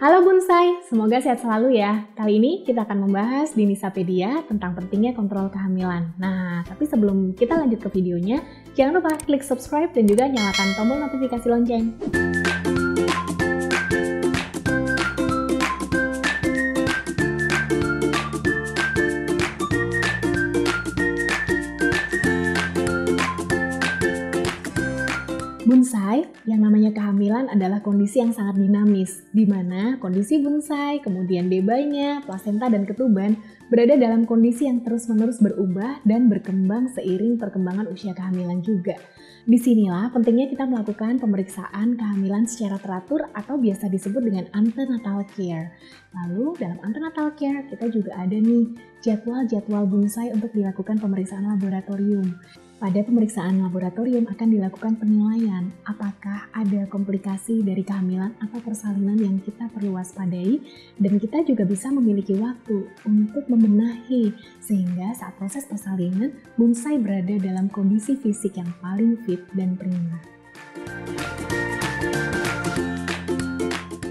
Halo Bonsai, semoga sehat selalu ya. Kali ini kita akan membahas di Nisapedia tentang pentingnya kontrol kehamilan. Nah, tapi sebelum kita lanjut ke videonya, jangan lupa klik subscribe dan juga nyalakan tombol notifikasi lonceng. Bonsai, yang namanya kehamilan adalah kondisi yang sangat dinamis, di mana kondisi bonsai, kemudian bebanya, plasenta, dan ketuban berada dalam kondisi yang terus-menerus berubah dan berkembang seiring perkembangan usia kehamilan juga. Disinilah pentingnya kita melakukan pemeriksaan kehamilan secara teratur atau biasa disebut dengan antenatal care. Lalu dalam antenatal care kita juga ada nih jadwal-jadwal bonsai untuk dilakukan pemeriksaan laboratorium. Pada pemeriksaan laboratorium akan dilakukan penilaian apakah ada komplikasi dari kehamilan atau persalinan yang kita perlu waspadai, dan kita juga bisa memiliki waktu untuk membenahi sehingga saat proses persalinan bonsai berada dalam kondisi fisik yang paling fit dan prima.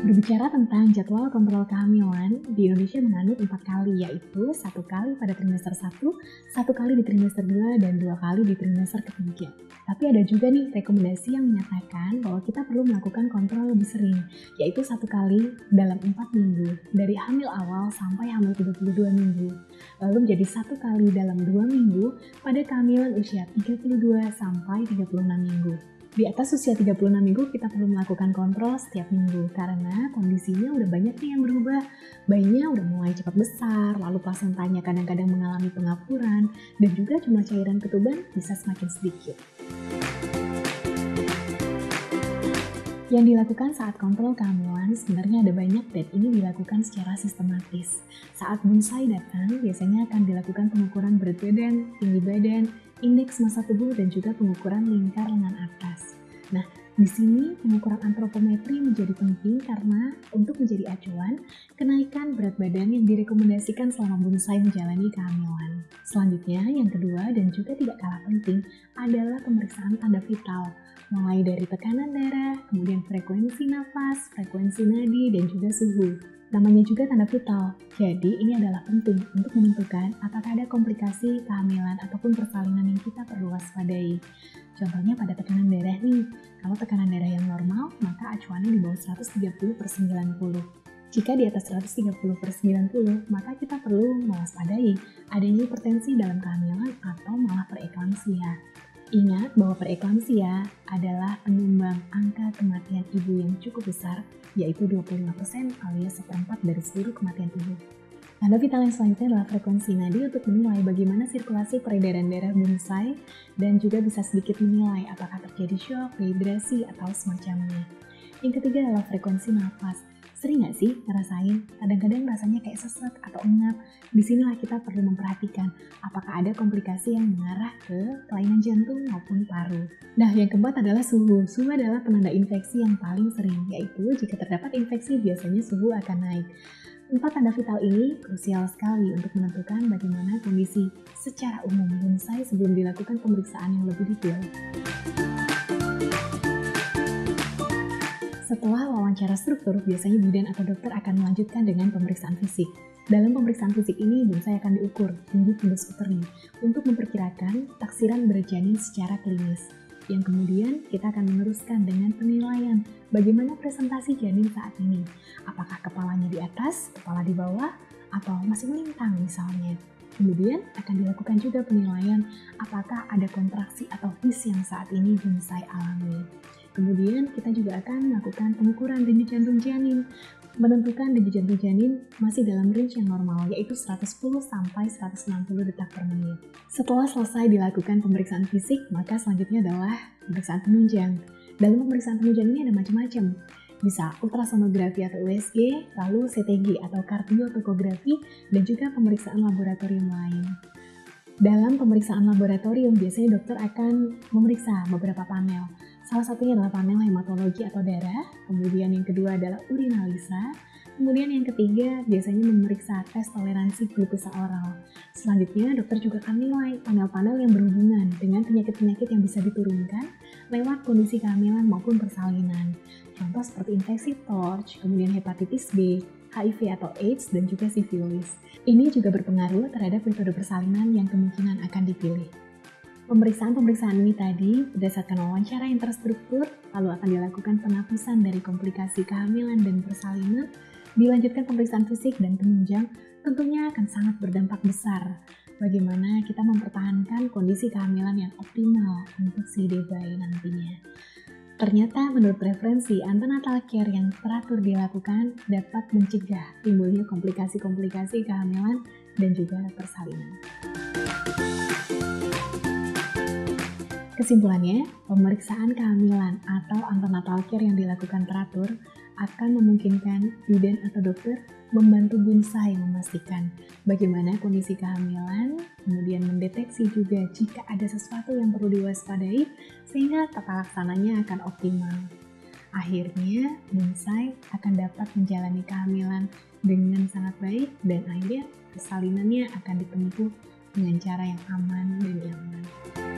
Berbicara tentang jadwal kontrol kehamilan, di Indonesia menganut 4 kali, yaitu 1 kali pada trimester 1, 1 kali di trimester 2, dan 2 kali di trimester ketiga. Tapi ada juga nih rekomendasi yang menyatakan bahwa kita perlu melakukan kontrol lebih sering, yaitu 1 kali dalam 4 minggu, dari hamil awal sampai hamil 32 minggu. Lalu menjadi 1 kali dalam 2 minggu pada kehamilan usia 32 sampai 36 minggu. Di atas usia 36 minggu kita perlu melakukan kontrol setiap minggu karena kondisinya udah banyak nih yang berubah. Bayinya udah mulai cepat besar, lalu plasentanya kadang-kadang mengalami pengapuran, dan juga jumlah cairan ketuban bisa semakin sedikit. Yang dilakukan saat kontrol kehamilan sebenarnya ada banyak dan ini dilakukan secara sistematis. Saat bonsai datang, biasanya akan dilakukan pengukuran berat badan, tinggi badan, indeks massa tubuh, dan juga pengukuran lingkar lengan atas. Nah, di sini pengukuran antropometri menjadi penting karena untuk menjadi acuan kenaikan berat badan yang direkomendasikan selama bonsai menjalani kehamilan. Selanjutnya, yang kedua dan juga tidak kalah penting adalah pemeriksaan tanda vital, mulai dari tekanan darah, kemudian frekuensi nafas, frekuensi nadi, dan juga suhu. Namanya juga tanda vital, jadi ini adalah penting untuk menentukan apakah ada komplikasi kehamilan ataupun persalinan yang kita perlu waspadai. Contohnya pada tekanan darah nih, kalau tekanan darah yang normal, maka acuannya di bawah 130/90. Jika di atas 130/90, maka kita perlu mewaspadai adanya hipertensi dalam kehamilan atau malah preeklamsia. Ingat bahwa preeklamsia adalah penyumbang angka kematian ibu yang cukup besar, yaitu 25% alias 1/4 dari seluruh kematian ibu. Tanda vital yang selanjutnya adalah frekuensi nadi untuk menilai bagaimana sirkulasi peredaran darah bonsai dan juga bisa sedikit menilai apakah terjadi shock, dehidrasi, atau semacamnya. Yang ketiga adalah frekuensi nafas. Sering nggak sih ngerasain kadang-kadang rasanya kayak sesak atau engap? Disinilah kita perlu memperhatikan apakah ada komplikasi yang mengarah ke kelainan jantung maupun paru. Nah, yang keempat adalah suhu. Suhu adalah penanda infeksi yang paling sering, yaitu jika terdapat infeksi biasanya suhu akan naik. 4 tanda vital ini krusial sekali untuk menentukan bagaimana kondisi secara umum bonsai sebelum dilakukan pemeriksaan yang lebih detail. Setelah wawancara struktur, biasanya bidan atau dokter akan melanjutkan dengan pemeriksaan fisik. Dalam pemeriksaan fisik ini, bonsai akan diukur tinggi fundus uteri untuk memperkirakan taksiran berat janin secara klinis. Yang kemudian kita akan meneruskan dengan penilaian bagaimana presentasi janin saat ini. Apakah kepalanya di atas, kepala di bawah, atau masih melintang misalnya. Kemudian akan dilakukan juga penilaian apakah ada kontraksi atau his yang saat ini bonsai alami. Kemudian kita juga akan melakukan pengukuran denyut jantung janin, menentukan denyut jantung janin masih dalam range yang normal, yaitu 110 sampai 160 detak per menit. Setelah selesai dilakukan pemeriksaan fisik, maka selanjutnya adalah pemeriksaan penunjang. Dalam pemeriksaan penunjang ini ada macam-macam. Bisa ultrasonografi atau USG, lalu CTG atau kardiotokografi, dan juga pemeriksaan laboratorium lain. Dalam pemeriksaan laboratorium, biasanya dokter akan memeriksa beberapa panel. Salah satunya adalah panel hematologi atau darah, kemudian yang kedua adalah urinalisa, kemudian yang ketiga biasanya memeriksa tes toleransi glukosa oral. Selanjutnya, dokter juga akan nilai panel-panel yang berhubungan dengan penyakit-penyakit yang bisa diturunkan lewat kondisi kehamilan maupun persalinan. Contoh seperti infeksi torch, kemudian hepatitis B, HIV atau AIDS, dan juga sifilis. Ini juga berpengaruh terhadap metode persalinan yang kemungkinan akan dipilih. Pemeriksaan-pemeriksaan ini tadi berdasarkan wawancara yang terstruktur, lalu akan dilakukan penapisan dari komplikasi kehamilan dan persalinan, dilanjutkan pemeriksaan fisik dan penunjang, tentunya akan sangat berdampak besar bagaimana kita mempertahankan kondisi kehamilan yang optimal untuk si bayi nantinya. Ternyata menurut referensi, antenatal care yang teratur dilakukan dapat mencegah timbulnya komplikasi-komplikasi kehamilan dan juga persalinan. Kesimpulannya, pemeriksaan kehamilan atau antenatal care yang dilakukan teratur akan memungkinkan bidan atau dokter membantu bonsai memastikan bagaimana kondisi kehamilan, kemudian mendeteksi juga jika ada sesuatu yang perlu diwaspadai sehingga tata laksananya akan optimal. Akhirnya, bonsai akan dapat menjalani kehamilan dengan sangat baik dan akhirnya persalinannya akan ditempuh dengan cara yang aman dan nyaman.